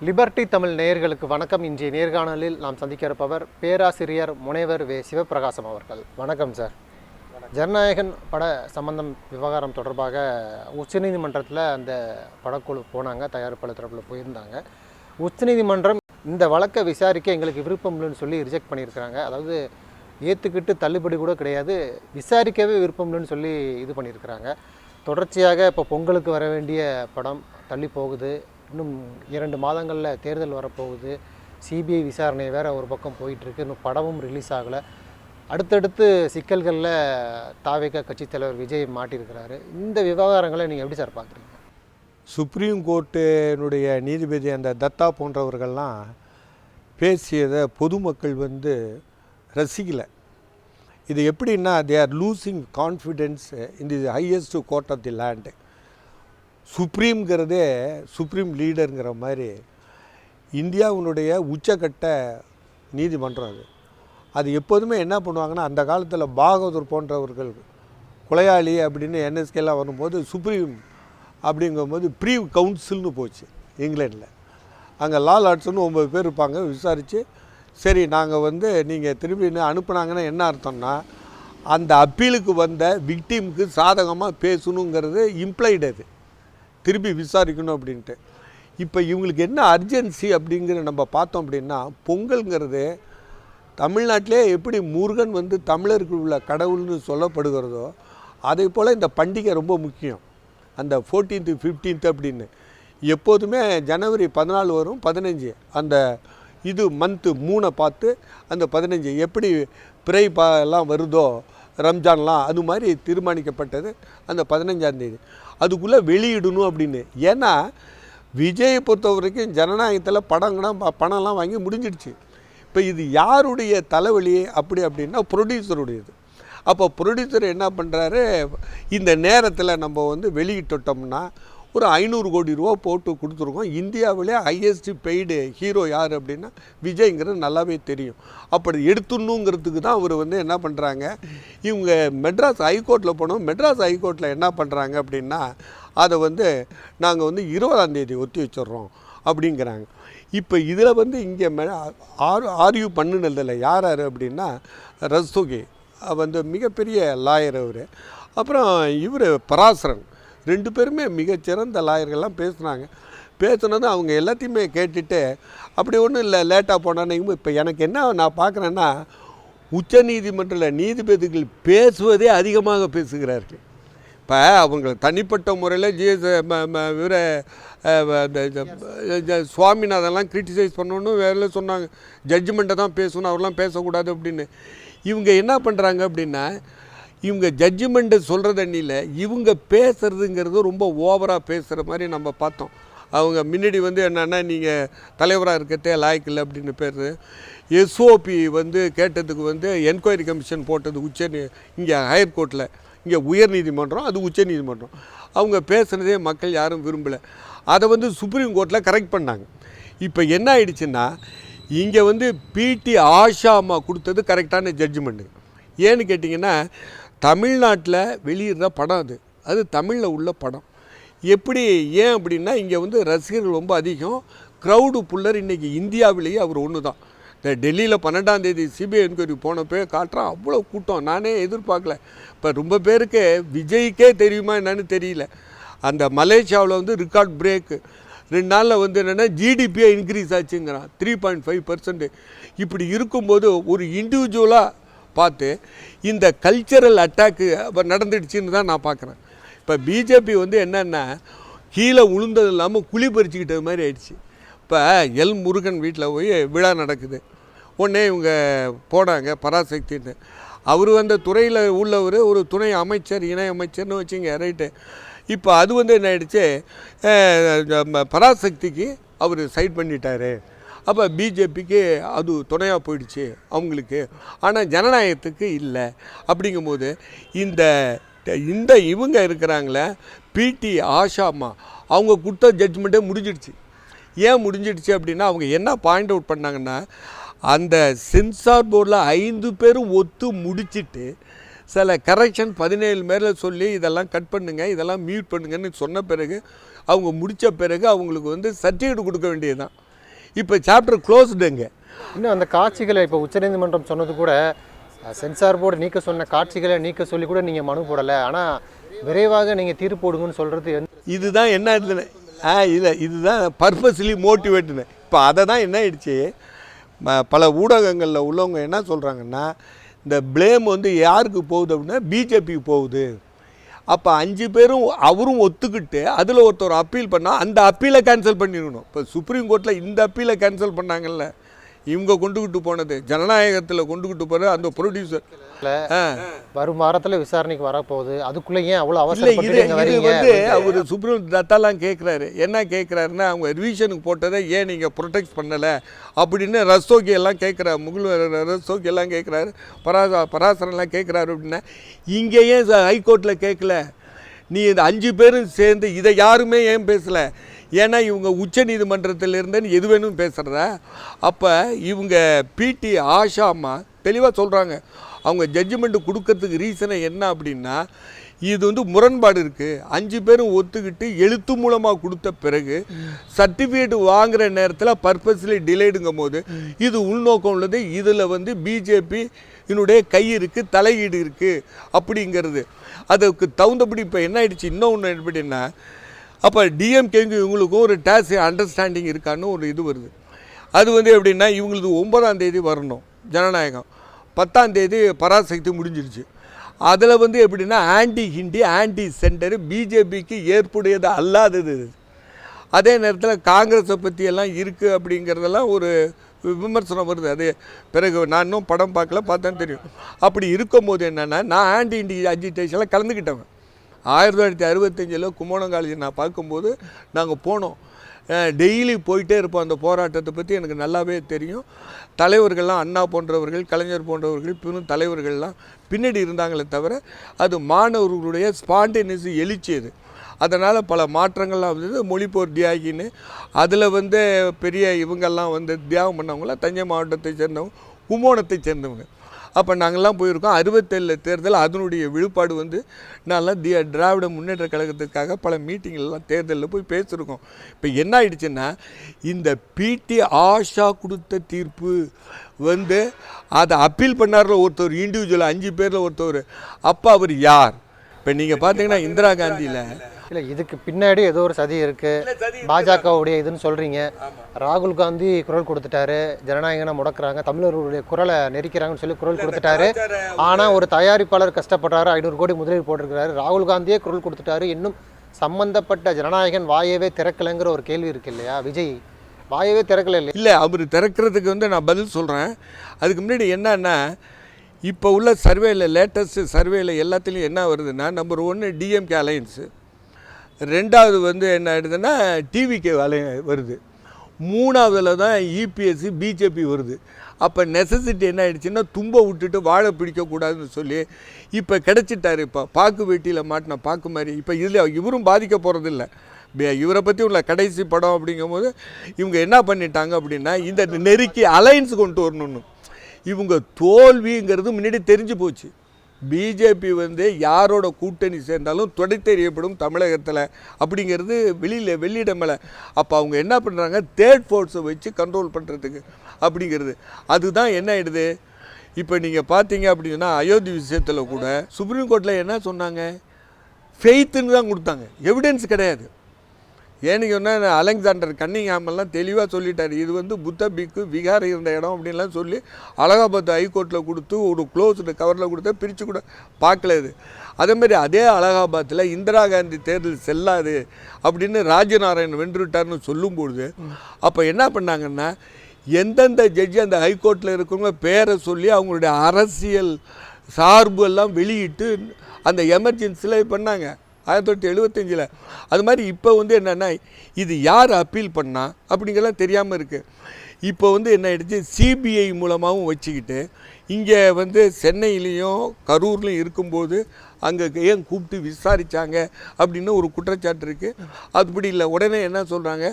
Liberty Tamil நேயர்களுக்கு வணக்கம். இன்றைய நேர்காணலில் நாம் சந்திக்க இருப்பவர் பேராசிரியர் முனைவர் வே சிவபிரகாசம் அவர்கள். வணக்கம் சார். ஜனநாயகன் பட சம்பந்தம் விவகாரம் தொடர்பாக உச்சநீதிமன்றத்தில் அந்த படக்குழு போனாங்க, தயாரிப்பாளர் தரப்பில் போயிருந்தாங்க. உச்சநீதிமன்றம் இந்த வழக்கை விசாரிக்க எங்களுக்கு விருப்பம் இல்லைன்னு சொல்லி ரிஜெக்ட் பண்ணியிருக்கிறாங்க. அதாவது ஏற்றுக்கிட்டு தள்ளுபடி கூட கிடையாது, விசாரிக்கவே விருப்பம் இல்லைன்னு சொல்லி இது பண்ணியிருக்கிறாங்க. தொடர்ச்சியாக இப்போ பொங்கலுக்கு வர வேண்டிய படம் தள்ளி போகுது. இன்னும் 2 மாதங்களில் தேர்தல் வரப்போகுது. சிபிஐ விசாரணை வேறு ஒரு பக்கம் போயிட்டுருக்கு. இன்னும் படமும் ரிலீஸ் ஆகலை. அடுத்தடுத்து சிக்கல்களில் தாவேகா கட்சித் தலைவர் விஜய் மாட்டியிருக்கிறாரு. இந்த விவகாரங்களை நீங்கள் எப்படி சார் பார்க்குறீங்க? சுப்ரீம் கோர்ட்டினுடைய நீதிபதி அந்த தத்தா போன்றவர்கள்லாம் பேசியதை பொதுமக்கள் ரசிக்கலை. இது எப்படின்னா, they are losing confidence in the highest court of the land. சுப்ரீம்ங்கிறதே சுப்ரீம் லீடருங்கிற மாதிரி இந்தியாவினுடைய உச்சக்கட்ட நீதிமன்றம் அது எப்போதுமே என்ன பண்ணுவாங்கன்னா, அந்த காலத்தில் பாகவதூர் போன்றவர்கள் கொலையாளி அப்படின்னு என்எஸ்கேலாம் வரும்போது சுப்ரீம் அப்படிங்கும்போது ப்ரீ கவுன்சில்னு போச்சு இங்கிலாண்டில். அங்கே லா லார்ட்ஸ்னு 9 பேர் இருப்பாங்க. விசாரித்து சரி நாங்கள் நீங்கள் திரும்பி அனுப்புனாங்கன்னா என்ன அர்த்தம்னா, அந்த அப்பீலுக்கு வந்த விக்டிமுக்கு சாதகமாக பேசணுங்கிறது இம்ப்ளைடு. அது திருப்பி விசாரிக்கணும் அப்படின்ட்டு. இப்போ இவங்களுக்கு என்ன அர்ஜென்சி அப்படிங்கிற நம்ம பார்த்தோம் அப்படின்னா, பொங்கல்ங்கிறது தமிழ்நாட்டிலே எப்படி முருகன் தமிழருக்கு உள்ள கடவுள்னு சொல்லப்படுகிறதோ அதே போல் இந்த பண்டிகை ரொம்ப முக்கியம். அந்த 14th 15th அப்படின்னு எப்போதுமே ஜனவரி 14 வரும், 15 அந்த இது மந்த்து 3 பார்த்து அந்த 15 எப்படி பிறை எல்லாம் வருதோ ரம்ஜான்லாம் அது மாதிரி தீர்மானிக்கப்பட்டது அந்த 15ஆம் தேதி. அதுக்குள்ளே வெளியிடணும் அப்படின்னு. ஏன்னா விஜயை பொறுத்த வரைக்கும் ஜனநாயகத்தில் பணம்லாம் வாங்கி முடிஞ்சிடுச்சு. இப்போ இது யாருடைய தலைவலி அப்படின்னா ப்ரொடியூசருடையது. அப்போ ப்ரொடியூசர் என்ன பண்ணுறாரு, இந்த நேரத்தில் நம்ம வெளியிட்டோம்னா ஒரு 500 கோடி ரூபா போட்டு கொடுத்துருக்கோம். இந்தியாவிலே ஹையஸ்ட் பெய்டு ஹீரோ யார் அப்படின்னா விஜய்ங்கிறது நல்லாவே தெரியும். அப்படி எடுத்துடணுங்கிறதுக்கு தான் அவர் என்ன பண்ணுறாங்க, இவங்க மெட்ராஸ் ஹைகோர்ட்டில் போனோம். மெட்ராஸ் ஹைகோர்ட்டில் என்ன பண்ணுறாங்க அப்படின்னா, அதை நாங்கள் 20ஆம் தேதி ஒத்தி வச்சிட்றோம் அப்படிங்கிறாங்க. இப்போ இதில் இங்கே ஆர்கியூ பண்ணினதில்லை யார் அப்படின்னா ரஸ்தோகி மிகப்பெரிய லாயர் அவர். அப்புறம் இவர் பராசரன் 2 பேருமே மிகச்சிறந்த லாயர்கள்லாம் பேசுனது அவங்க எல்லாத்தையுமே கேட்டுட்டு அப்படி ஒன்றும் இல்லை லேட்டாக போனான்னு. இப்போ எனக்கு என்ன நான் பார்க்குறேன்னா, உச்ச நீதிமன்றத்தில் நீதிபதிகள் பேசுவதே அதிகமாக பேசுகிறார்கள். இப்போ அவங்க தனிப்பட்ட முறையில் இவர சுவாமிநாதன்லாம் கிரிட்டிசைஸ் பண்ணணும் வேலை சொன்னாங்க, ஜட்ஜ்மெண்ட்டை தான் பேசணும், அவரெல்லாம் பேசக்கூடாது அப்படின்னு. இவங்க என்ன பண்ணுறாங்க அப்படின்னா, இவங்க ஜட்ஜ்மெண்ட்டு சொல்கிறது அன்னியில் இவங்க பேசுகிறதுங்கிறது ரொம்ப ஓவராக பேசுகிற மாதிரி நம்ம பார்த்தோம். அவங்க முன்னாடி என்னென்னா, நீங்கள் தலைவராக இருக்கிறதே லாய்க்கில்லை அப்படின்னு பேர். எஸ்ஓபி கேட்டதுக்கு என்கொயரி கமிஷன் போட்டது இங்கே ஹையர் கோர்ட்டில், இங்கே உயர் நீதிமன்றம், அது உச்ச நீதிமன்றம். அவங்க பேசுகிறதே மக்கள் யாரும் விரும்பலை. அதை சுப்ரீம் கோர்ட்டில் கரெக்ட் பண்ணாங்க. இப்போ என்ன ஆயிடுச்சுன்னா, இங்கே பிடி ஆஷா அம்மா கொடுத்தது கரெக்டான ஜட்ஜ்மெண்ட்டு. ஏன்னு கேட்டிங்கன்னா, தமிழ்நாட்டில் வெளியிடுற படம் அது தமிழில் உள்ள படம். எப்படி ஏன் அப்படின்னா, இங்கே ரசிகர்கள் ரொம்ப அதிகம், க்ரௌடு புல்லர் இன்றைக்கி இந்தியாவிலேயே அவர் ஒன்று தான். இந்த டெல்லியில் 12ஆம் தேதி சிபிஐ என்கொயரி போனப்போ காட்டுறான், அவ்வளோ கூட்டம். நானே எதிர்பார்க்கல. இப்போ ரொம்ப பேருக்கு விஜய்க்கே தெரியுமா என்னன்னு தெரியல. அந்த மலேசியாவில் ரெக்கார்ட் பிரேக்கு 2 நாளில் என்னென்னா ஜிடிபியை இன்க்ரீஸ் ஆச்சுங்கிறான் 3.5%. இப்படி இருக்கும்போது ஒரு இண்டிவிஜுவலாக பார்த்து இந்த கல்ச்சரல் அட்டாக்கு நடந்துடுச்சுன்னு தான் நான் பார்க்குறேன். இப்போ பிஜேபி என்னென்னா கீழே உளுந்தது இல்லாமல் குழி பறிச்சுக்கிட்டது மாதிரி ஆயிடுச்சு. இப்போ எல் முருகன் வீட்டில் போய் விழா நடக்குது. உடனே இவங்க போனாங்க பராசக்தின்னு. அவர் துறையில் உள்ளவர், ஒரு துணை அமைச்சர் இணை அமைச்சர்னு வச்சுங்க, ரைட்டு. இப்போ அது என்ன ஆயிடுச்சு, பராசக்திக்கு அவர் சைட் பண்ணிட்டார். அப்போ பிஜேபிக்கு அது துணையாக போயிடுச்சு அவங்களுக்கு, ஆனால் ஜனநாயகத்துக்கு இல்லை. அப்படிங்கும்போது இந்த இவங்க இருக்கிறாங்களே பிடி ஆஷாமா, அவங்க கொடுத்த ஜட்ஜ்மெண்ட்டே முடிஞ்சிடுச்சு. ஏன் முடிஞ்சிடுச்சு அப்படின்னா, அவங்க என்ன பாயிண்ட் அவுட் பண்ணாங்கன்னா, அந்த சென்சார் போர்டில் 5 பேரும் ஒத்து முடிச்சுட்டு சில கரெக்ஷன் 17 மேலே சொல்லி இதெல்லாம் கட் பண்ணுங்கள், இதெல்லாம் மியூட் பண்ணுங்கன்னு சொன்ன பிறகு அவங்க முடித்த பிறகு அவங்களுக்கு சர்டிஃபிகேட் கொடுக்க வேண்டியது தான். இப்போ சாப்டர் க்ளோஸ்டுங்க. இன்னும் அந்த காட்சிகளை இப்போ உச்சநீதிமன்றம் சொன்னது கூட சென்சார் போர்டு நீக்க சொன்ன காட்சிகளை நீக்க சொல்லி கூட நீங்கள் மனு போடலை, ஆனால் விரைவாக நீங்கள் தீர்ப்பு போடுங்கன்னு சொல்கிறது இதுதான் என்ன ஆயிடுதுன்னு இல்லை, இதுதான் பர்பஸ்லி மோட்டிவேட்டுன்னு. இப்போ அதை தான் என்ன ஆயிடுச்சு, பல ஊடகங்களில் உள்ளவங்க என்ன சொல்கிறாங்கன்னா, இந்த ப்ளேம் வந்து யாருக்கு போகுது அப்படின்னா பிஜேபிக்கு போகுது. அப்போ 5 பேரும் அவரும் ஒத்துக்கிட்டு அதில் ஒருத்தர் அப்பீல் பண்ணால் அந்த அப்பீலை கேன்சல் பண்ணிடணும். இப்போ சுப்ரீம் கோர்ட்டில் இந்த அப்பீலை கேன்சல் பண்ணாங்கல்ல, இவங்க கொண்டுக்கிட்டு போனது ஜனநாயகத்தில் கொண்டுக்கிட்டு போகிற அந்த ப்ரொடியூசர் வரும் வாரத்தில் விசாரணைக்கு வரப்போகுது, அதுக்குள்ளே ஏன் அவ்வளோ இல்லை. இது அவசரம் வந்து அவர் சுப்ரீம் தத்தாலாம் கேட்குறாரு. என்ன கேட்குறாருன்னா, அவங்க ரிவிஷனுக்கு போட்டதை ஏன் நீங்கள் ப்ரொடெக்ட் பண்ணலை அப்படின்னு ரஸ்தோகி எல்லாம் கேட்குறாரு, முகுல் ரஸ்தோகி எல்லாம் கேட்குறாரு, பராசரெல்லாம் கேட்குறாரு. அப்படின்னா இங்கே ஏன் ஹைகோர்ட்டில் கேட்கல, நீ இந்த 5 பேரும் சேர்ந்து இதை யாருமே ஏன் பேசலை? ஏன்னா இவங்க உச்ச நீதிமன்றத்தில் இருந்தேன்னு எது வேணும் பேசுகிறதா? அப்போ இவங்க பிடி ஆஷாமா தெளிவாக சொல்கிறாங்க, அவங்க ஜட்ஜ்மெண்ட்டு கொடுக்கறதுக்கு ரீசனை என்ன அப்படின்னா, இது வந்து முரண்பாடு இருக்குது. 5 பேரும் ஒத்துக்கிட்டு எழுத்து மூலமாக கொடுத்த பிறகு சர்டிஃபிகேட் வாங்குகிற நேரத்தில் பர்பஸ்லி டிலேடுங்கும் போது இது உள்நோக்கம் உள்ளது, இதில் வந்து பிஜேபி என்னுடைய கை இருக்குது, தலையீடு இருக்குது அப்படிங்கிறது. அதுக்கு தகுந்தபடி இப்போ என்ன ஆயிடுச்சு, இன்னொன்று எப்படின்னா, அப்போ டிஎம்கேங்க இவங்களுக்கும் ஒரு டேஸ் அண்டர்ஸ்டாண்டிங் இருக்கான்னு ஒரு இது வருது. அது வந்து எப்படின்னா, இவங்களுக்கு 9ஆம் தேதி வரணும் ஜனநாயகம், 10ஆம் தேதி பராசக்தி முடிஞ்சிருச்சு. அதில் வந்து எப்படின்னா ஆன்டி ஹிந்தி ஆன்டி சென்டர் பிஜேபிக்கு ஏற்புடையது அல்லாதது. அதே நேரத்தில் காங்கிரஸை பற்றியெல்லாம் இருக்குது அப்படிங்கிறதெல்லாம் ஒரு விமர்சனம் வருது. அது பிறகு நான் இன்னும் படம் பார்க்கல, பார்த்தா தெரியும். அப்படி இருக்கும்போது என்னென்னா, நான் ஆன்டி ஹிந்தி அஜிடேஷனில் கலந்துக்கிட்டவன். 1965 கும்போணம் காலேஜ் நான் பார்க்கும்போது நாங்கள் போனோம். டெய்லி போயிட்டே இருப்போம். அந்த போராட்டத்தை பற்றி எனக்கு நல்லாவே தெரியும். தலைவர்கள்லாம் அண்ணா போன்றவர்கள், கலைஞர் போன்றவர்கள், பின்னும் தலைவர்கள்லாம் பின்னாடி இருந்தாங்களே தவிர அது மாணவர்களுடைய ஸ்பான்டேனியஸ் எழுச்சி அது. அதனால் பல மாற்றங்கள்லாம் வந்தது. மொழிப்போர் தியாகின்னு அதில் வந்து பெரிய இவங்கெல்லாம் வந்து தியாகம் பண்ணவங்களாம் தஞ்சை மாவட்டத்தை சேர்ந்தவங்க, கும்போணத்தை சேர்ந்தவங்க. அப்போ நாங்கள்லாம் போயிருக்கோம். 67 தேர்தல் அதனுடைய விழுப்பாடு வந்து நான்லாம் திராவிட முன்னேற்ற கழகத்துக்காக பல மீட்டிங்கெல்லாம் தேர்தலில் போய் பேசியிருக்கோம். இப்போ என்ன ஆயிடுச்சுன்னா, இந்த பிடி ஆஷா கொடுத்த தீர்ப்பு வந்து அதை அப்பீல் பண்ணார்ல ஒருத்தர், இண்டிவிஜுவல் 5 பேரில் ஒருத்தர். அப்போ அவர் யார்? இப்போ நீங்கள் பார்த்தீங்கன்னா இந்திரா காந்தியில் இல்லை, இதுக்கு பின்னாடி ஏதோ ஒரு சதி இருக்குது, பாஜகவுடைய இதுன்னு சொல்கிறீங்க. ராகுல் காந்தி குரல் கொடுத்துட்டாரு, ஜனநாயகனை முடக்கிறாங்க, தமிழர்களுடைய குரலை நெரிக்கிறாங்கன்னு சொல்லி குரல் கொடுத்துட்டாரு. ஆனால் ஒரு தயாரிப்பாளர் கஷ்டப்படுறாரு, 500 கோடி முதலீடு போட்டிருக்கிறாரு. ராகுல் காந்தியே குரல் கொடுத்துட்டாரு, இன்னும் சம்பந்தப்பட்ட ஜனநாயகன் வாயவே திறக்கலைங்கிற ஒரு கேள்வி இருக்குது இல்லையா? விஜய் வாயவே திறக்கலை இல்லை? இல்லை, அவர் திறக்கிறதுக்கு வந்து நான் பதில் சொல்கிறேன். அதுக்கு முன்னாடி என்னன்னா, இப்போ உள்ள சர்வேயில், லேட்டஸ்ட்டு சர்வேயில் எல்லாத்துலேயும் என்ன வருதுன்னா, நம்பர் 1 டிஎம்கே அலையன்ஸு, 2வது வந்து என்ன ஆகிடுதுன்னா டிவிகே வருது, 3வதுல தான் இபிஎஸ்சி பிஜேபி வருது. அப்போ நெசசிட்டி என்ன ஆகிடுச்சுன்னா, தும்ப விட்டுட்டு வாழை பிடிக்கக்கூடாதுன்னு சொல்லி இப்போ கிடச்சிட்டாரு. இப்போ பாக்கு வெட்டியில் மாட்டின பாக்கு மாதிரி. இப்போ இதில் இவரும் பாதிக்க போகிறதில்ல. இவரை பற்றி உள்ள கடைசி படம் அப்படிங்கும்போது இவங்க என்ன பண்ணிட்டாங்க அப்படின்னா, இந்த நெருக்கி அலையன்ஸ் கொண்டு வரணும்னு. இவங்க தோல்விங்கிறது முன்னாடி தெரிஞ்சு போச்சு. பிஜேபி வந்து யாரோட கூட்டணி சேர்ந்தாலும் துடைத்தெறியப்படும் தமிழகத்தில் அப்படிங்கிறது வெளியிடமலை. அப்போ அவங்க என்ன பண்ணுறாங்க, தேர்ட் ஃபோர்ஸை வச்சு கண்ட்ரோல் பண்ணுறதுக்கு அப்படிங்கிறது. அதுதான் என்ன ஆகிடுது. இப்போ நீங்கள் பார்த்தீங்க அப்படின்னா, அயோத்தி விஷயத்தில் கூட சுப்ரீம் கோர்ட்டில் என்ன சொன்னாங்க, ஃபெய்த்துன்னு தான் கொடுத்தாங்க, எவிடன்ஸ் கிடையாது. ஏன்னு சொன்னால் அலெக்சாண்டர் கன்னிங்ஹாமெல்லாம் தெளிவாக சொல்லிட்டார், இது வந்து புத்த பிக்கு விகார் இருந்த இடம் அப்படின்லாம் சொல்லி அலகாபாத் ஹைகோர்ட்டில் கொடுத்து ஒரு க்ளோஸ்டு கவரில் கொடுத்தா பிரித்து கூட பார்க்கல. இது அதேமாதிரி அதே அலகாபாத்தில் இந்திரா காந்தி தேர்தல் செல்லாது அப்படின்னு ராஜநாராயண் வென்றுவிட்டார்னு சொல்லும்பொழுது அப்போ என்ன பண்ணாங்கன்னா, எந்தெந்த ஜட்ஜி அந்த ஹைகோர்ட்டில் இருக்கிறவங்க பேரை சொல்லி அவங்களுடைய அரசியல் சார்பு எல்லாம் வெளியிட்டு அந்த எமர்ஜென்சியில் பண்ணாங்க 1975. அது மாதிரி இப்போ வந்து என்னென்னா, இது யார் அப்பீல் பண்ணால் அப்படிங்கிறலாம் தெரியாமல் இருக்குது. இப்போ வந்து என்ன ஆகிடுச்சு, சிபிஐ மூலமாகவும் வச்சுக்கிட்டு இங்கே வந்து சென்னையிலையும் கரூர்லையும் இருக்கும்போது அங்கே ஏன் கூப்பிட்டு விசாரித்தாங்க அப்படின்னு ஒரு குற்றச்சாட்டு இருக்குது. அதுபடி இல்லை. உடனே என்ன சொல்கிறாங்க,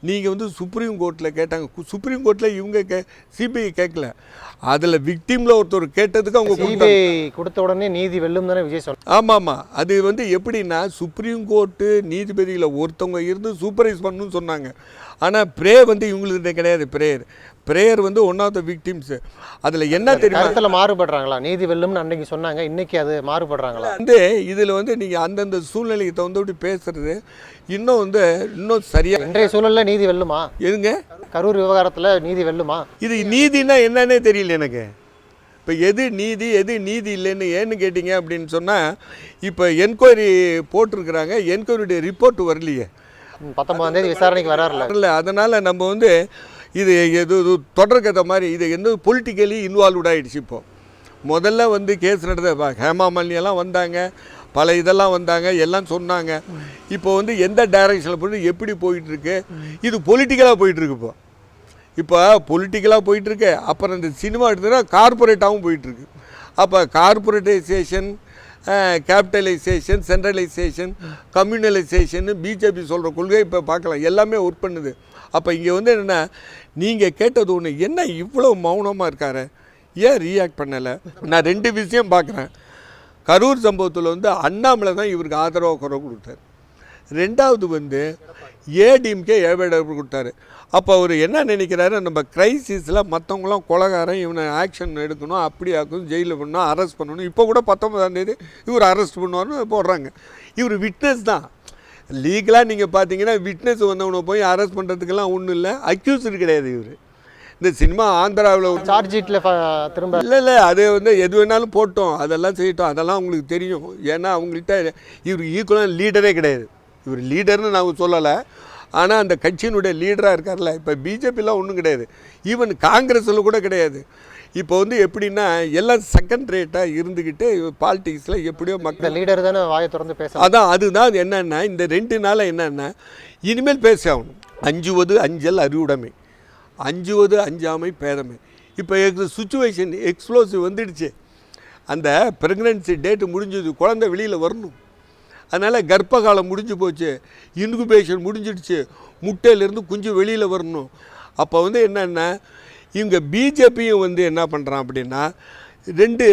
நீங்கள் வந்து சுப்ரீம் கோர்ட்டில் கேட்டாங்க. சுப்ரீம் கோர்ட்டில் இவங்க சிபிஐ கேட்கல, அதில் விக்டிமில் ஒருத்தர் கேட்டதுக்கு அவங்க சிபிஐ கொடுத்த உடனே நீதி வெல்லும் தானே விஜய் சொன்னார். ஆமாம். அது வந்து எப்படின்னா, சுப்ரீம் கோர்ட்டு நீதிபதியில் ஒருத்தவங்க இருந்து சூப்பர்வைஸ் பண்ணணும்னு சொன்னாங்க. ஆனால் ப்ரேயர் வந்து இவங்களுக்கு கிடையாது. ப்ரேயர் வந்து ஒன் ஆஃப் த விக்டிம்ஸு. அதில் என்ன தெரியுமா, கருத்தில் மாறுபடுறாங்களா? நீதி வெல்லும்னு அன்றைக்கி சொன்னாங்க, இன்றைக்கி அது மாறுபடுறாங்களா? வந்து இதில் வந்து நீங்கள் அந்தந்த சூழ்நிலைக்கு தகுந்தபடி பேசுகிறது இன்னும் சரியாக. இன்றைய சூழலில் நீதி வெல்லுமா? எதுங்க கரூர் விவகாரத்தில் நீதி வெல்லுமா? இது நீதினா என்னன்னே தெரியல எனக்கு. இப்போ எது நீதி இல்லைன்னு ஏன்னு கேட்டிங்க அப்படின்னு சொன்னால், இப்போ என்கொயரி போட்டிருக்கிறாங்க, என்கொயரியுடைய ரிப்போர்ட் வரலையே. 19ஆம் தேதி விசாரணைக்கு வராருல. இல்லை, அதனால் நம்ம வந்து இது தொடர்கதை மாதிரி இது பொலிட்டிக்கலி இன்வால்வ்ட் ஆகிடுச்சு. இப்போது முதல்ல வந்து கேஸ் நடந்த ஹேமா மாலினியெல்லாம் வந்தாங்க, பல இதெல்லாம் வந்தாங்க, எல்லாம் சொன்னாங்க. இப்போ வந்து எந்த டைரக்ஷனில் போய்ட்டு எப்படி போயிட்டுருக்கு, இது பொலிட்டிக்கலாக போயிட்டுருக்கு. இப்போ பொலிட்டிக்கலாக போயிட்டுருக்கு. அப்புறம் இந்த சினிமா எடுத்துனா கார்பரேட்டாகவும் போயிட்டுருக்கு. அப்போ கார்பரேட்டைசேஷன், கேபிட்டலைசேஷன், சென்ட்ரலைசேஷன், கம்யூனலைசேஷன், பிஜேபி சொல்கிற கொள்கை இப்போ பார்க்கலாம், எல்லாமே ஒர்க் பண்ணுது. அப்போ இங்கே வந்து என்னென்னா, நீங்கள் கேட்டது ஒன்று, என்ன இவ்வளோ மௌனமாக இருக்காரு, ஏன் ரியாக்ட் பண்ணலை? நான் 2 விஷயம் பார்க்குறேன். கரூர் சம்பவத்தில் வந்து அண்ணாமலை தான் இவருக்கு ஆதரவாக குரல் கொடுத்தாரு. 2வது வந்து ஏடிஎம்கே கொடுத்தாரு. அப்போ அவர் என்ன நினைக்கிறாரு, நம்ம கிரைசிஸில் மற்றவங்களாம் கொலைகாரன், இவனை ஆக்ஷன் எடுக்கணும், அப்படி ஆக்கணும், ஜெயிலில் பண்ணணும், அரெஸ்ட் பண்ணணும். இப்போ கூட 19ஆம் தேதி இவர் அரெஸ்ட் பண்ணுவார்னு போடுறாங்க. இவர் விட்னஸ் தான். லீகலாக நீங்கள் பார்த்தீங்கன்னா விட்னஸ் வந்தவனை போய் அரெஸ்ட் பண்ணுறதுக்கெல்லாம் ஒன்றும் இல்லை, அக்யூஸ்டு கிடையாது இவர். இந்த சினிமா ஆந்திராவில் சார்ஜ் ஷீட்டில் திரும்ப இல்லை அது வந்து எது வேணாலும் போட்டோம், அதெல்லாம் செய்யட்டோம், அதெல்லாம் அவங்களுக்கு தெரியும். ஏன்னா அவங்கள்ட்ட இவர் ஈக்குவலாக லீடரே கிடையாது. இவர் லீடர்னு நான் சொல்லலை, ஆனால் அந்த கட்சியினுடைய லீடராக இருக்கார்ல. இப்போ பிஜேபிலாம் ஒன்றும் கிடையாது, ஈவன் காங்கிரஸில் கூட கிடையாது. இப்போ வந்து எப்படின்னா எல்லாம் செகண்ட் ரேட்டாக இருந்துக்கிட்டு பாலிட்டிக்ஸில் எப்படியோ மக்கள் லீடர் தானே வாயை திறந்து பேச. அதுதான் என்னென்னா, இந்த 2 நாள் என்னென்னா, இனிமேல் பேச ஆகணும். அஞ்சுவது அஞ்சல் அறிவுடைமை, அஞ்சுவது அஞ்சாமை பேதமை. இப்போ சுச்சுவேஷன் எக்ஸ்ப்ளோசிவ் வந்துடுச்சு. அந்த ப்ரெக்னன்சி டேட்டு முடிஞ்சது, குழந்தை வெளியில் வரணும். அதனால் கர்ப்பகாலம் முடிஞ்சு போச்சு, இன்குபேஷன் முடிஞ்சிடுச்சு, முட்டையிலேருந்து குஞ்சு வெளியில் வரணும். அப்போ வந்து என்னென்னா, இவங்க பிஜேபியும் வந்து என்ன பண்ணுறான் அப்படின்னா, 2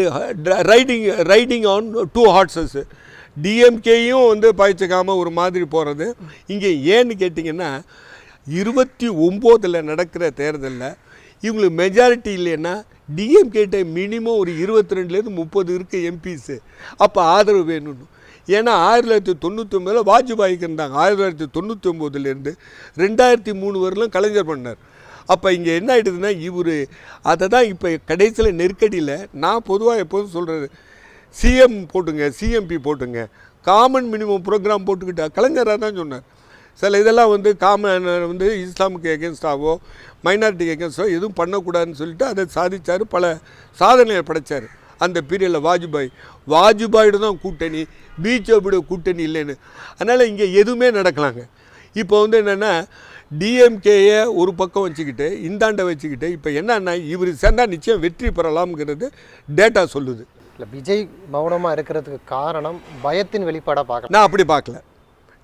ரைடிங் ஆன் 2 ஹார்ஸஸ். டிஎம்கேயும் வந்து பாய்ச்சிக்காமல் ஒரு மாதிரி போகிறது. இங்கே ஏன்னு கேட்டிங்கன்னா, 29 நடக்கிற தேர்தலில் இவங்களுக்கு மெஜாரிட்டி இல்லைன்னா டிஎம்கேட்ட மினிமம் ஒரு 22லேருந்து 30 இருக்குது எம்பிஸு. அப்போ ஆதரவு வேணும்னு. ஏன்னா 1999 வாஜ்பாய்க்கு இருந்தாங்க, 1999லேருந்து 2003 வரலும் கலைஞர் பண்ணார். அப்போ இங்கே என்ன ஆகிடுதுன்னா, இவர் அதை தான் இப்போ கடைசியில் நெருக்கடியில் நான் பொதுவாக எப்போதும் சொல்கிறது, சிஎம் போட்டுங்க, சிஎம்பி போட்டுங்க, காமன் மினிமம் ப்ரோக்ராம் போட்டுக்கிட்டா. கலைஞராக தான் சொன்னார், சில இதெல்லாம் வந்து காமன் வந்து இஸ்லாமுக்கு எகென்ஸ்டாவோ மைனாரிட்டிக்கு எகென்ஸ்டாவோ எதுவும் பண்ணக்கூடாதுன்னு சொல்லிட்டு அதை சாதித்தார், பல சாதனையை படைத்தார். அந்த பீரியடில் வாஜ்பாயோட தான் கூட்டணி, பிஜேபியோட கூட்டணி இல்லைன்னு. அதனால் இங்கே எதுவுமே நடக்கலாங்க. இப்போ வந்து என்னென்னா, டிஎம்கேயை ஒரு பக்கம் வச்சுக்கிட்டு இந்தாண்டை வச்சுக்கிட்டு இப்போ என்னன்னா, இவர் சேர்ந்தால் நிச்சயம் வெற்றி பெறலாம்ங்கிறது டேட்டா சொல்லுது. இல்லை, விஜய் மௌனமாக இருக்கிறதுக்கு காரணம் பயத்தின் வெளிப்பாடாக பார்க்கலாம். நான் அப்படி பார்க்கல,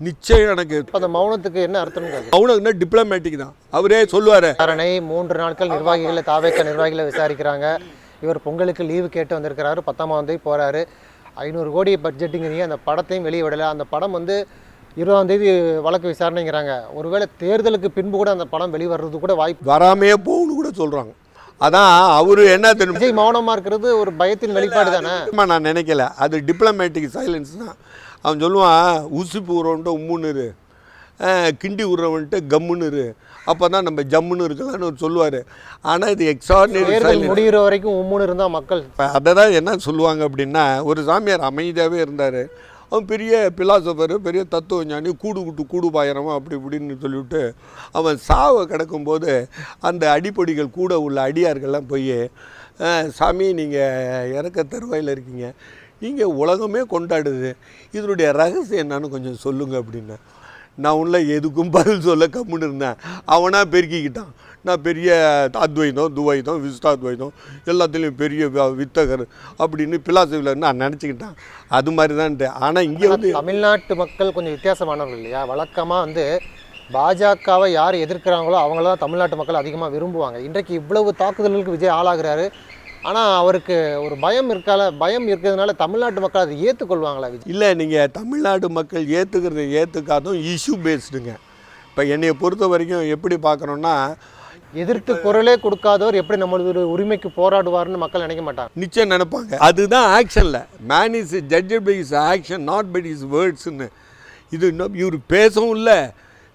நிச்சயம் எனக்கு அந்த மௌனத்துக்கு என்ன அர்த்தம்? மௌனம்னா டிப்ளமேட்டிக் தான். அவரே சொல்லுவார், விசாரணை 3 நாட்கள் நிர்வாகிகளை தாவேக்க நிர்வாகிகளை விசாரிக்கிறாங்க. இவர் பொங்கலுக்கு லீவு கேட்டு வந்திருக்கிறாரு, 10ஆம் தேதி போகிறாரு. 500 கோடி பட்ஜெட்டுங்கிறீங்க, அந்த படத்தையும் வெளியே விடலை. அந்த படம் வந்து 20ஆம் தேதி வழக்கு விசாரணைங்கிறாங்க. ஒருவேளை தேர்தலுக்கு பின்பு கூட அந்த படம் வெளிவர்றது கூட வாய்ப்பு வராமையே போகணும்னு கூட சொல்கிறாங்க. அதான் அவரு என்ன தெரியும், விஜய் மௌனமாக இருக்கிறது ஒரு பயத்தின் வெளிப்பாடு தானே. நான் நினைக்கல, அது டிப்ளமேட்டிக் சைலன்ஸ் தான். அவன் சொல்லுவான், ஊசிப்பு உறவுன்ட்டு உம்முன்னு, கிண்டி உறவுன்ட்டு கம்முன்னு, அப்போ தான் நம்ம ஜம்முன்னு இருக்கலாம்னு ஒரு சொல்லுவார். ஆனால் இது எக்ஸ்ட்ராடினரி முடிகிற வரைக்கும் உம்முன்னு இருந்தால் மக்கள் அதை தான் என்ன சொல்லுவாங்க அப்படின்னா, ஒரு சாமியார் அமைதியாகவே இருந்தார், அவன் பெரிய பிலாசபர், பெரிய தத்துவ ஞானி, கூடு பாயிரமா அப்படி இப்படின்னு சொல்லிவிட்டு அவன் சாவை கிடக்கும்போது அந்த அடிப்பொடிகள் கூட உள்ள அடியார்கள்லாம் போய், சாமி நீங்கள் இறக்க தருவாயில் இருக்கீங்க, நீங்கள் உலகமே கொண்டாடுது, இதனுடைய ரகசியம் என்னன்னு கொஞ்சம் சொல்லுங்கள் அப்படின்னா, நான் உள்ள எதுக்கும் பதில் சொல்ல கம்முன்னு இருந்தேன். அவனாக பெருக்கிக்கிட்டான். நான் பெரிய அத்வைதம், துவைதம், விசிஷ்டாத்வைதம் எல்லாத்துலேயும் பெரிய வித்தகர் அப்படின்னு பிலாசபியில் நான் நினச்சிக்கிட்டேன். அது மாதிரி தான்ட்டு. ஆனால் இங்கே வந்து தமிழ்நாட்டு மக்கள் கொஞ்சம் வித்தியாசமானவர்கள் இல்லையா? வழக்கமாக வந்து பாஜகவை யார் எதிர்க்கிறாங்களோ அவங்கள தான் தமிழ்நாட்டு மக்கள் அதிகமாக விரும்புவாங்க. இன்றைக்கு இவ்வளவு தாக்குதல்களுக்கு விஜய் ஆளாகிறாரு. ஆனால் அவருக்கு ஒரு பயம் இருக்கிறதுனால தமிழ்நாட்டு மக்கள் அதை ஏற்றுக்கொள்வாங்களா விஜய்? இல்லை, நீங்கள் தமிழ்நாடு மக்கள் ஏற்றுக்கிறது ஏற்றுக்காதும் இஷ்யூ பேஸ்டுங்க. இப்போ என்னையை பொறுத்த வரைக்கும் எப்படி பார்க்குறோன்னா, எதிர்த்து குரலே கொடுக்காதவர் எப்படி நம்மளது உரிமைக்கு போராடுவார்னு மக்கள் நினைக்க மாட்டாங்க. நிச்சயம் நினைப்பாங்க. அதுதான் ஆக்ஷனில் man is judged by his action not by his வேர்ட்ஸ்ன்னு. இது இன்னும் இவர் பேசவும் இல்லை,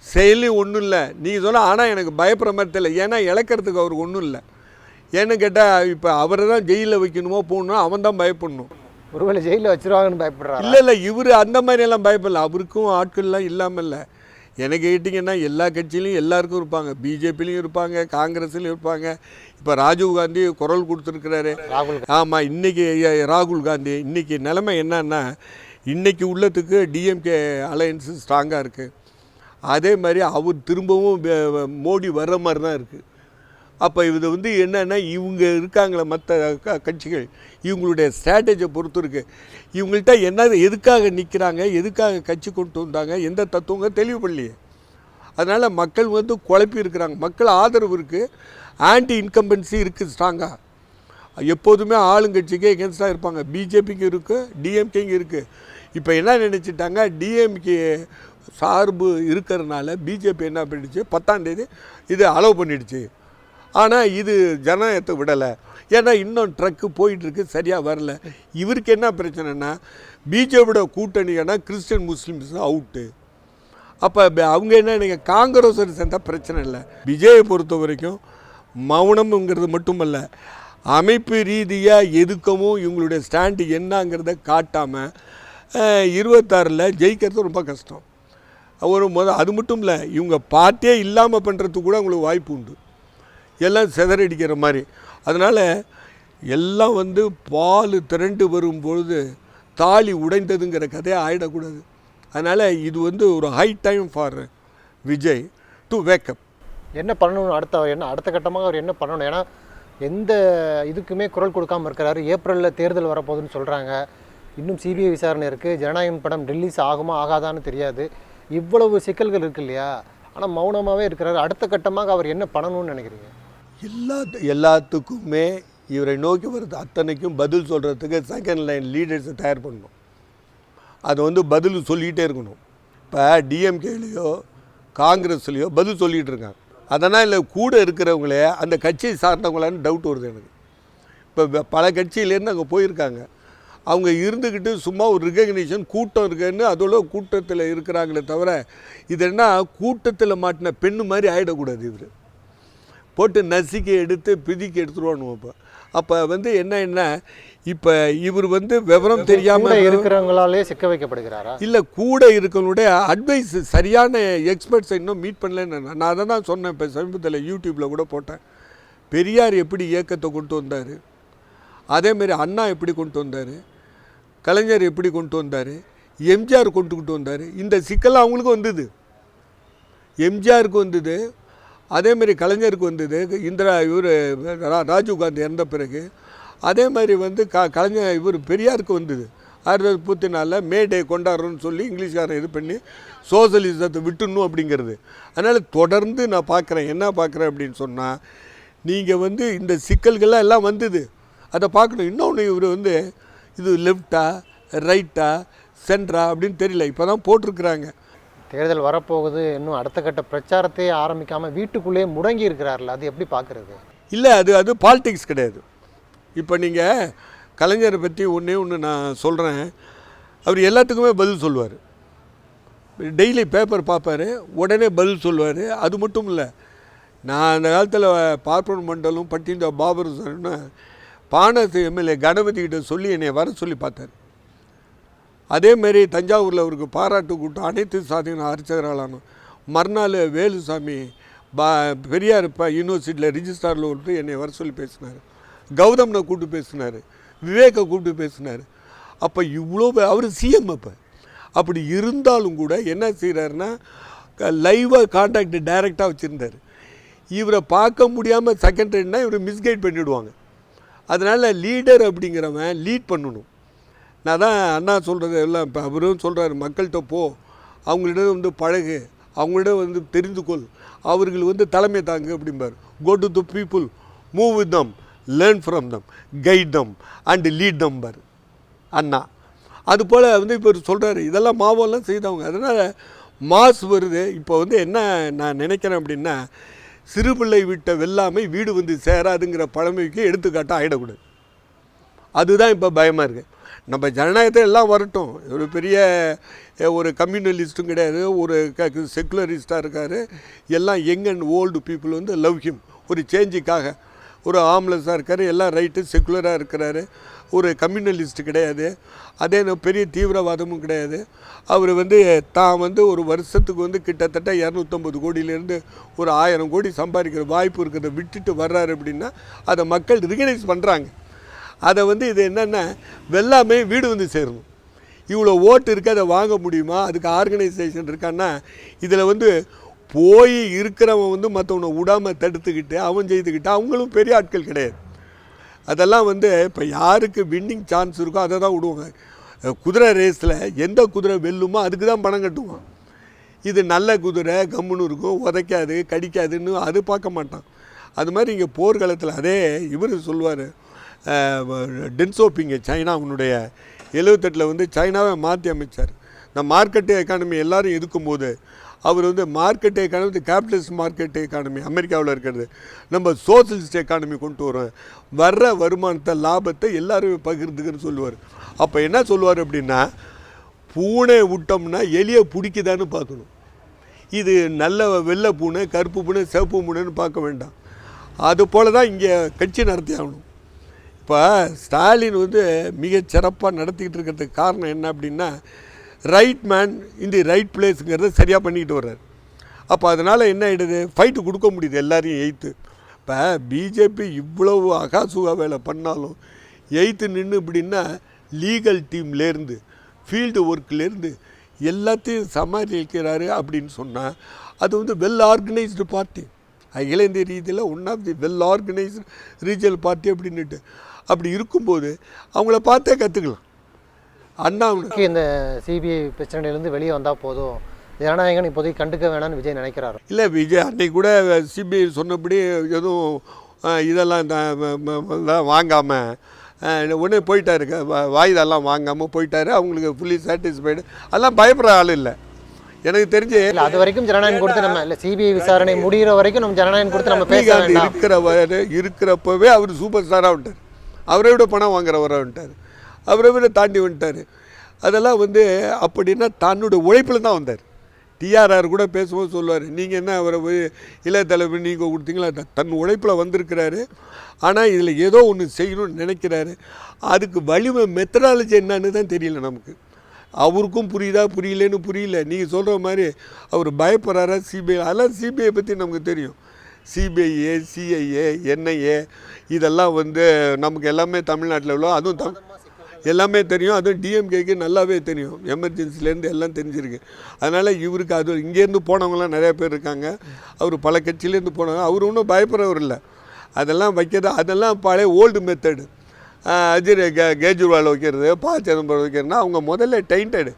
செயலையும் ஒன்றும் இல்லை. நீங்கள் சொன்னால் ஆனால் எனக்கு பயப்படுற மாதிரி தெரியல. ஏன்னா இழக்கிறதுக்கு அவருக்கு ஒன்றும் இல்லை. ஏன்னு கேட்டால் இப்போ அவரை தான் ஜெயிலில் வைக்கணுமோ போகணுமோ அவன் தான் பயப்படணும். ஒருவேளை ஜெயிலில் வச்சுருவாங்கன்னு பயப்படுறாரு. இல்லை இவர் அந்த மாதிரியெல்லாம் பயப்படல. அவருக்கும் ஆட்கள்லாம் இல்லாமல் இல்லை. எனக்கு கேட்டிங்கன்னா எல்லா கட்சியிலையும் எல்லாருக்கும் இருப்பாங்க. பிஜேபிலையும் இருப்பாங்க, காங்கிரஸ்லையும் இருப்பாங்க. இப்போ ராஜீவ் காந்தி குரல் கொடுத்துருக்கிறாரு. ஆமாம், இன்றைக்கி ராகுல் காந்தி. இன்றைக்கி நிலைமை என்னன்னா, இன்றைக்கி உள்ளத்துக்கு டிஎம்கே அலையன்ஸு ஸ்ட்ராங்காக இருக்குது. அதே மாதிரி அவர் திரும்பவும் மோடி வர்ற மாதிரி தான் இருக்குது. அப்போ இது வந்து என்னென்னா, இவங்க இருக்காங்களே மற்ற கட்சிகள், இவங்களுடைய ஸ்ட்ராட்டஜியை பொறுத்து இருக்குது. இவங்கள்ட்ட என்ன எதுக்காக நிற்கிறாங்க, எதுக்காக கட்சி கொண்டு வந்தாங்க, எந்த தத்துவங்க தெளிவுபடலையே. அதனால் மக்கள் வந்து குழப்பி இருக்கிறாங்க. மக்கள் ஆதரவு இருக்குது, ஆன்டி இன்கம்பன்சி இருக்குது ஸ்ட்ராங்காக. எப்போதுமே ஆளுங்கட்சிக்கு எகென்ஸ்டாக இருப்பாங்க. பிஜேபிக்கு இருக்குது, டிஎம்கேங்க இருக்குது. இப்போ என்ன நினச்சிட்டாங்க, டிஎம்கே சார்பு இருக்கிறதுனால பிஜேபி என்ன பண்ணிடுச்சு, 10ஆம் தேதி இது அலோவ் பண்ணிடுச்சு. ஆனால் இது ஜனநாயகத்தை விடலை. ஏன்னா இன்னும் ட்ரக்கு போயிட்டுருக்கு, சரியாக வரல. இவருக்கு என்ன பிரச்சனைனா, பிஜேபியோட கூட்டணினா கிறிஸ்டின் முஸ்லீம்ஸ் அவுட்டு. அப்போ அவங்க என்ன நீங்கள் காங்கிரஸோட சேர்ந்தால் பிரச்சனை இல்லை. விஜயை பொறுத்த வரைக்கும் மௌனம்ங்கிறது மட்டுமல்ல, அமைப்பு ரீதியாக எதுக்கவும் இவங்களுடைய ஸ்டாண்டு என்னங்கிறத காட்டாமல் 26 ஜெயிக்கிறது ரொம்ப கஷ்டம். அது மட்டும் இல்லை, இவங்க பார்ட்டியே இல்லாமல் பண்ணுறதுக்கு கூட அவங்களுக்கு வாய்ப்பு உண்டு. எல்லாம் சிதறடிக்கிற மாதிரி. அதனால் எல்லாம் வந்து பால் திரண்டு வரும்பொழுது தாலி உடைந்ததுங்கிற கதையை ஆகிடக்கூடாது. அதனால் இது வந்து ஒரு high time for Vijay to wake up. என்ன பண்ணணும் அடுத்த கட்டமாக அவர் என்ன பண்ணணும்? ஏன்னா எந்த இதுக்குமே குரல் கொடுக்காமல் இருக்கிறாரு. ஏப்ரலில் தேர்தல் வரப்போகுதுன்னு சொல்கிறாங்க. இன்னும் சிபிஐ விசாரணை இருக்குது. ஜனநாயகம் படம் ரிலீஸ் ஆகுமா ஆகாதான்னு தெரியாது. இவ்வளவு சிக்கல்கள் இருக்கு இல்லையா? ஆனால் மௌனமாகவே இருக்கிறாரு. அடுத்த கட்டமாக அவர் என்ன பண்ணணும்னு நினைக்கிறீங்க? எல்லாத்துக்குமே இவரை நோக்கி வருது அத்தனைக்கும் பதில் சொல்கிறதுக்கு செகண்ட் லைன் லீடர்ஸை தயார் பண்ணணும். அது வந்து பதில் சொல்லிகிட்டே இருக்கணும். இப்போ டிஎம்கேலேயோ காங்கிரஸ்லேயோ பதில் சொல்லிகிட்டு இருக்காங்க. அதனால் இல்லை கூட இருக்கிறவங்களே அந்த கட்சியை சார்ந்தவங்களான்னு டவுட் வருது எனக்கு. இப்போ பல கட்சியிலேருந்து அங்கே போயிருக்காங்க. அவங்க இருந்துக்கிட்டு சும்மா ஒரு ரிகக்னிஷன் கூட்டம் இருக்குன்னு அதோட கூட்டத்தில் இருக்கிறாங்களே தவிர, இது என்ன கூட்டத்தில் மாட்டின பெண்ணு மாதிரி ஆகிடக்கூடாது. இவர் போட்டு நசுக்கி எடுத்து பிதிக்கி எடுத்துருவானுவோம். அப்போ வந்து என்ன இப்போ இவர் வந்து விவரம் தெரியாமல் இருக்கிறவங்களாலே சிக்க வைக்கப்படுகிறாரா? இல்லை, கூட இருக்கிறவங்களுடைய அட்வைஸ் சரியான எக்ஸ்பர்ட்ஸை இன்னும் மீட் பண்ணலன்னு நான் அதை தான் சொன்னேன். இப்போ சமீபத்தில் யூடியூப்பில் கூட போட்டேன். பெரியார் எப்படி இயக்கத்தை கொண்டு வந்தார், அதேமாரி அண்ணா எப்படி கொண்டு வந்தார், கலைஞர் எப்படி கொண்டு வந்தார், எம்ஜிஆர் கொண்டுக்கிட்டு வந்தார். இந்த சிக்கல் அவங்களுக்கு வந்தது, எம்ஜிஆருக்கு வந்தது, அதேமாரி கலைஞருக்கு வந்தது, இவர் ராஜீவ் காந்தி இறந்த பிறகு. அதே மாதிரி வந்து கலைஞர் இவர் பெரியாருக்கு வந்தது. 1934 மே டே கொண்டாடுறோன்னு சொல்லி இங்கிலீஷ்காரன் இது பண்ணி சோசலிசத்தை விட்டுணும் அப்படிங்கிறது. அதனால் தொடர்ந்து நான் பார்க்குறேன். என்ன பார்க்குறேன் அப்படின்னு சொன்னால், நீங்கள் வந்து இந்த சிக்கல்கள்லாம் எல்லாம் வந்தது, அதை பார்க்கணும். இன்னொன்று இவர் வந்து இது லெஃப்டா ரைட்டா சென்ட்ரா அப்படின்னு தெரியல, இப்போ தான் போட்டிருக்கிறாங்க. தேர்தல் வரப்போகுது, இன்னும் அடுத்த கட்ட பிரச்சாரத்தையே ஆரம்பிக்காமல் வீட்டுக்குள்ளேயே முடங்கி இருக்கிறார்ல, அது எப்படி பார்க்குறது? இல்லை, அது பாலிடிக்ஸ் கிடையாது. இப்போ நீங்கள் கலைஞரை பற்றி ஒன்று நான் சொல்கிறேன். அவர் எல்லாத்துக்குமே பதில் சொல்லுவார். டெய்லி பேப்பர் பார்ப்பார், உடனே பதில் சொல்லுவார். அது மட்டும் இல்லை, நான் அந்த காலத்தில் பார்ப்பன் மண்டலம் பட்டிந்த பாபர் சார்னு பானத்து எம்எல்ஏ கணபதிக்கிட்ட சொல்லி என்னை வர சொல்லி பார்த்தார். அதேமாரி தஞ்சாவூரில் அவருக்கு பாராட்டு கூட்டம், அனைத்து சாதிகளும் அர்ச்சகராளானோம். மறுநாள் வேலுசாமி பெரியார் யூனிவர்சிட்டியில் ரிஜிஸ்ட்ராரில் விட்டு என்னை வர சொல்லி பேசினார். கௌதம்னை கூப்பிட்டு பேசினார், விவேக்கை கூப்பிட்டு பேசினார். அப்போ இவ்வளோ அவர் சிஎம். அப்போ அப்படி இருந்தாலும் கூட என்ன செய்கிறாருன்னா, லைவாக கான்டாக்ட் டைரெக்டாக வச்சுருந்தார். இவரை பார்க்க முடியாமல் செகண்ட் ரேட்னா இவரை மிஸ்கைட் பண்ணிவிடுவாங்க. அதனால் லீடர் அப்படிங்கிறவன் லீட் பண்ணணும். நான் தான் அண்ணா சொல்கிறது எல்லாம் இப்போ அவரும் சொல்கிறாரு, மக்கள்கிட்ட போ, அவங்களிடம் வந்து பழகு, அவங்களிடம் வந்து தெரிந்து கொள், அவர்கள் வந்து தலைமை தாங்க அப்படிம்பார். Go to the people, move with them, learn from them, guide them and lead them பார் அண்ணா. அதுபோல் வந்து இப்போ சொல்கிறாரு, இதெல்லாம் மாவெல்லாம் செய்தவங்க. அதனால் மாஸ் வருது. இப்போ வந்து என்ன நான் நினைக்கிறேன் அப்படின்னா, சிறுபிள்ளை விட்ட வெள்ளாமை வீடு வந்து சேராதுங்கிற பழமைக்கு எடுத்துக்காட்டாக ஆகிடக்கூடாது. அதுதான் இப்போ பயமாக இருக்குது. நம்ம ஜனநாயகத்தை எல்லாம் வரட்டும், ஒரு பெரிய ஒரு கம்யூனலிஸ்ட்டும் கிடையாது, ஒரு செக்குலரிஸ்ட்டாக இருக்கார். எல்லாம் யங் அண்ட் ஓல்டு பீப்புள் வந்து லவ் ஹிம். ஒரு சேஞ்சுக்காக ஒரு ஆம்லஸாக இருக்கார், எல்லாம் ரைட்டு செக்குலராக இருக்கிறாரு, ஒரு கம்யூனலிஸ்ட்டு கிடையாது, அதே பெரிய தீவிரவாதமும் கிடையாது. அவர் வந்து தான் வந்து ஒரு வருஷத்துக்கு வந்து கிட்டத்தட்ட 250 கோடியிலேருந்து ஒரு 1000 கோடி சம்பாதிக்கிற வாய்ப்பு இருக்கிறத விட்டுட்டு வர்றாரு அப்படின்னா அதை மக்கள் ரிகனைஸ் பண்ணுறாங்க. அதை வந்து இது என்னென்னா வெள்ளாமே வீடு வந்து சேரணும். இவ்வளோ ஓட்டு இருக்குது, அதை வாங்க முடியுமா? அதுக்கு ஆர்கனைசேஷன் இருக்கான்னா இதில் வந்து போய் இருக்கிறவன் வந்து மற்றவனை விடாமல் தடுத்துக்கிட்டு அவன் செய்துக்கிட்டு அவங்களும் பெரிய ஆட்கள் கிடையாது. அதெல்லாம் வந்து இப்போ யாருக்கு வின்னிங் சான்ஸ் இருக்கோ அதை தான் விடுவாங்க. குதிரை ரேஸில் எந்த குதிரை வெல்லுமோ அதுக்கு தான் பணம் கட்டுவான். இது நல்ல குதிரை கம்முன்னு இருக்கும், உதைக்காது கடிக்காதுன்னு அது பார்க்க மாட்டான். அது மாதிரி இங்கே போர்க்காலத்தில் அதே இவர் சொல்லுவார், டென்சோப்பிங்க சைனா அவனுடைய 78 வந்து சைனாவை மாற்றி அமைச்சார். இந்த மார்க்கெட்டு எக்கானமி எல்லோரும் எதுக்கும்போது அவர் வந்து market economy, capitalist market economy அமெரிக்காவில் இருக்கிறது, நம்ம சோசியலிஸ்ட் எக்கானமி கொண்டு வரோம், வர்ற வருமானத்தை லாபத்தை எல்லோரும் பகிர்ந்துக்குன்னு சொல்லுவார். அப்போ என்ன சொல்லுவார் அப்படின்னா, பூனை விட்டோம்னா எலியை பிடிக்குதான்னு பார்க்கணும். இது நல்ல வெள்ளை பூனை, கருப்பு பூனை, சிவப்பு பூனைன்னு பார்க்க வேண்டாம். அது போல் தான் இங்கே கட்சி நடத்தி ஆகணும். இப்போ ஸ்டாலின் வந்து மிகச்சிறப்பாக நடத்திக்கிட்டு இருக்கிறதுக்கு காரணம் என்ன அப்படின்னா, right man in the right பிளேஸுங்கிறத சரியாக பண்ணிக்கிட்டு வர்றார். அப்போ அதனால் என்ன ஆகிடுது, ஃபைட்டு கொடுக்க முடியுது எல்லாரையும் எய்த்து. இப்போ பிஜேபி இவ்வளவு அகாசுகா வேலை பண்ணாலும் எய்த்து நின்று இப்படின்னா லீகல் டீம்லேருந்து ஃபீல்டு ஒர்க்லேருந்து எல்லாத்தையும் சமாளிக்கிறாரு அப்படின்னு சொன்னால் அது வந்து வெல் ஆர்கனைஸ்டு பார்ட்டி. அகில இந்திய ரீதியில் one of the well organised regional party அப்படின்ட்டு. அப்படி இருக்கும்போது அவங்கள பார்த்தே கற்றுக்கலாம். அண்ணா இந்த சிபிஐ பிரச்சனையிலேருந்து வெளியே வந்தால் போதும், ஜனநாயகன் இப்போதைக்கு கண்டுக்க வேணாம்னு விஜய் நினைக்கிறாரு. இல்லை, விஜய் அன்னைக்கு கூட சிபிஐ சொன்னபடி எதுவும் இதெல்லாம் வாங்காமல் உடனே போயிட்டாரு, வாய்தெல்லாம் வாங்காமல் போயிட்டாரு. அவங்களுக்கு ஃபுல்லி சாட்டிஸ்ஃபைடு. அதெல்லாம் பயப்படுற ஆள் இல்லை எனக்கு தெரிஞ்சு. இல்லை, அது வரைக்கும் ஜனநாயகம் கொடுத்து நம்ம இல்லை, சிபிஐ விசாரணை முடிகிற வரைக்கும் நம்ம ஜனநாயகம் கொடுத்து நம்ம பேச இருக்கிறப்பவே அவர் சூப்பர் ஸ்டாராக வந்துட்டார். அவரை விட பணம் வாங்குறவராக வந்துட்டார், அவரை விட தாண்டி வந்துட்டார். அதெல்லாம் வந்து அப்படின்னா தன்னோட உழைப்பில் தான் வந்தார். டிஆர்ஆர் கூட பேசும்போது சொல்லுவார், நீங்கள் என்ன அவரை போய் இளைய தலைவர் நீங்கள் கொடுத்தீங்களா, தன் உழைப்பில் வந்திருக்கிறாரு. ஆனால் இதில் ஏதோ ஒன்று செய்யணும்னு நினைக்கிறாரு. அதுக்கு வலிமை மெத்தடாலஜி என்னன்னு தான் தெரியல நமக்கு. அவருக்கும் புரியுதா புரியலன்னு புரியல. நீங்கள் சொல்கிற மாதிரி அவர் பயப்படுறாரா சிபிஐ, அதெல்லாம் சிபிஐ பற்றி நமக்கு தெரியும். சிபிஐஏ, சிஐஏ, என்ஐஏ இதெல்லாம் வந்து நமக்கு எல்லாமே தமிழ்நாட்டில் உள்ள, அதுவும் எல்லாமே தெரியும். அதுவும் டிஎம்கேக்கு நல்லாவே தெரியும், எமர்ஜென்சிலேருந்து எல்லாம் தெரிஞ்சிருக்கு. அதனால் இவருக்கு அது இங்கேருந்து போனவங்களாம் நிறையா பேர் இருக்காங்க. அவர் பல கட்சியிலேருந்து போனவங்க. அவர் ஒன்றும் பயப்படுறவர் இல்லை. அதெல்லாம் வைக்கிறது அதெல்லாம் பழைய ஓல்டு மெத்தடு. கேஜ்ரிவால் வைக்கிறது, சிதம்பரம் வைக்கிறதுனா அவங்க முதல்ல டெயின்டடு.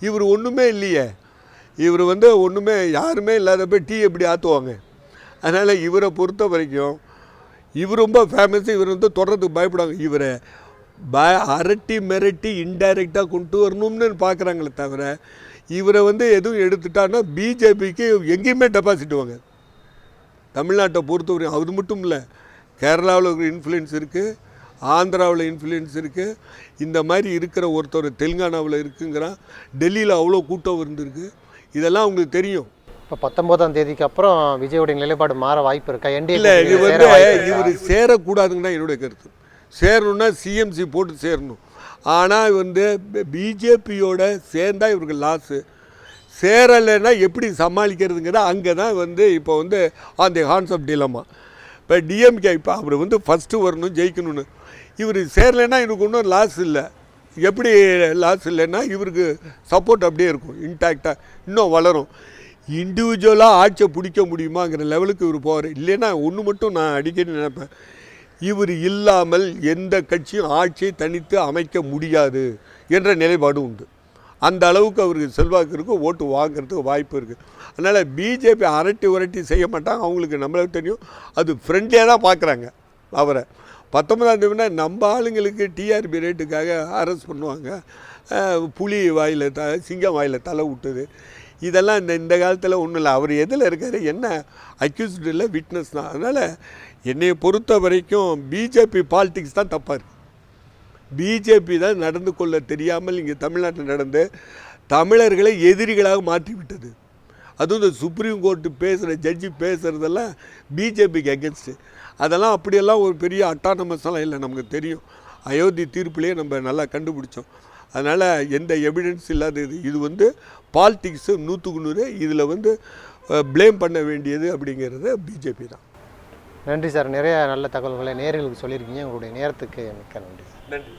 இவர் ஒன்றுமே இல்லையே, இவர் வந்து ஒன்றுமே யாருமே இல்லாதப்போ டீ எப்படி ஆற்றுவாங்க. அதனால் இவரை பொறுத்த வரைக்கும் இவர் ரொம்ப ஃபேமஸ். இவர் வந்து தொடர்றதுக்கு பயப்படுவாங்க. இவரை அரட்டி மிரட்டி இன்டைரக்டாக கொண்டு வரணும்னு பார்க்குறாங்களே தவிர இவரை வந்து எதுவும் எடுத்துட்டான்னா பிஜேபிக்கு எங்கேயுமே டெபாசிட் வாங்க. தமிழ்நாட்டை பொறுத்தவரைக்கும் அது மட்டும் இல்லை, கேரளாவில் ஒரு இன்ஃப்ளூயன்ஸ் இருக்குது, ஆந்திராவில் இன்ஃப்ளூயன்ஸ் இருக்குது. இந்த மாதிரி இருக்கிற ஒருத்தர் தெலுங்கானாவில் இருக்குங்கிறான். டெல்லியில் அவ்வளோ கூட்டம் இருந்திருக்கு. இதெல்லாம் உங்களுக்கு தெரியும். இப்போ 19ஆம் தேதிக்கு அப்புறம் விஜயோடைய நிலைப்பாடு மாற வாய்ப்பு இருக்கா? இல்லை, இது வந்து இவர் சேரக்கூடாதுன்னு தான் என்னுடைய கருத்து. சேரணுன்னா சிஎம்சி போட்டு சேரணும். ஆனால் வந்து பிஜேபியோட சேர்ந்தால் இவருக்கு லாஸு. சேரலைன்னா எப்படி சமாளிக்கிறதுங்கிறத அங்கே தான் வந்து இப்போ வந்து ஆன் தி ஹார்ன்ஸ் ஆஃப் டிலமா. இப்போ டிஎம்கே இப்போ அவர் வந்து ஃபஸ்ட்டு வரணும், ஜெயிக்கணும்னு. இவர் சேரலைன்னா இவருக்கு ஒன்றும் லாஸ் இல்லை. எப்படி லாஸ் இல்லைன்னா இவருக்கு சப்போர்ட் அப்படியே இருக்கும், இன்டாக்டாக இன்னும் வளரும். இண்டிவிஜுவலாக ஆட்சியை பிடிக்க முடியுமாங்கிற லெவலுக்கு இவர் போவார். இல்லைன்னா ஒன்று மட்டும் நான் அடிக்கடி நினைப்பேன், இவர் இல்லாமல் எந்த கட்சியும் ஆட்சியை தனித்து அமைக்க முடியாது என்ற நிலைப்பாடு உண்டு. அந்த அளவுக்கு அவருக்கு செல்வாக்கு இருக்குது, ஓட்டு வாங்கிறதுக்கு வாய்ப்பு இருக்குது. அதனால் பிஜேபி உரட்டி செய்ய மாட்டாங்க. அவங்களுக்கு நம்மளுக்கு தெரியும், அது ஃப்ரெண்ட்லியாக தான் பார்க்குறாங்க அவரை. 19ஆம் தேதினா நம்ம ஆளுங்களுக்கு டிஆர்பி ரேட்டுக்காக அரெஸ்ட் பண்ணுவாங்க. புலி வாயில் சிங்கம் வாயில் தலை விட்டுது. இதெல்லாம் இந்த காலத்தில் ஒன்றும் இல்லை. அவர் எதில் இருக்கார், என்ன அக்யூஸ்டு இல்லை, விட்னஸ் தான். அதனால் என்னை பொறுத்த வரைக்கும் பிஜேபி பாலிடிக்ஸ் தான் தப்பாக இருக்குது. பிஜேபி தான் நடந்து கொள்ள தெரியாமல் இங்கே தமிழ்நாட்டில் நடந்து தமிழர்களை எதிரிகளாக மாற்றிவிட்டது. அதுவும் இந்த சுப்ரீம் கோர்ட்டு பேசுகிற ஜட்ஜி பேசுகிறதெல்லாம் பிஜேபிக்கு அகென்ஸ்ட்டு. அதெல்லாம் அப்படியெல்லாம் ஒரு பெரிய அட்டானமஸ்லாம் இல்லை. நமக்கு தெரியும், அயோத்தி தீர்ப்புலேயே நம்ம நல்லா கண்டுபிடிச்சோம். அதனால் எந்த எவிடன்ஸ் இல்லாத இது பாலிடிக்ஸு 100க்கு 100. இதில் ப்ளேம் பண்ண வேண்டியது அப்படிங்கிறது பிஜேபி தான். நன்றி சார். நிறைய நல்ல தகவல்களை நேயர்களுக்கு சொல்லியிருக்கீங்க. உங்களுடைய நேரத்துக்கு மிக்க நன்றி. நன்றி.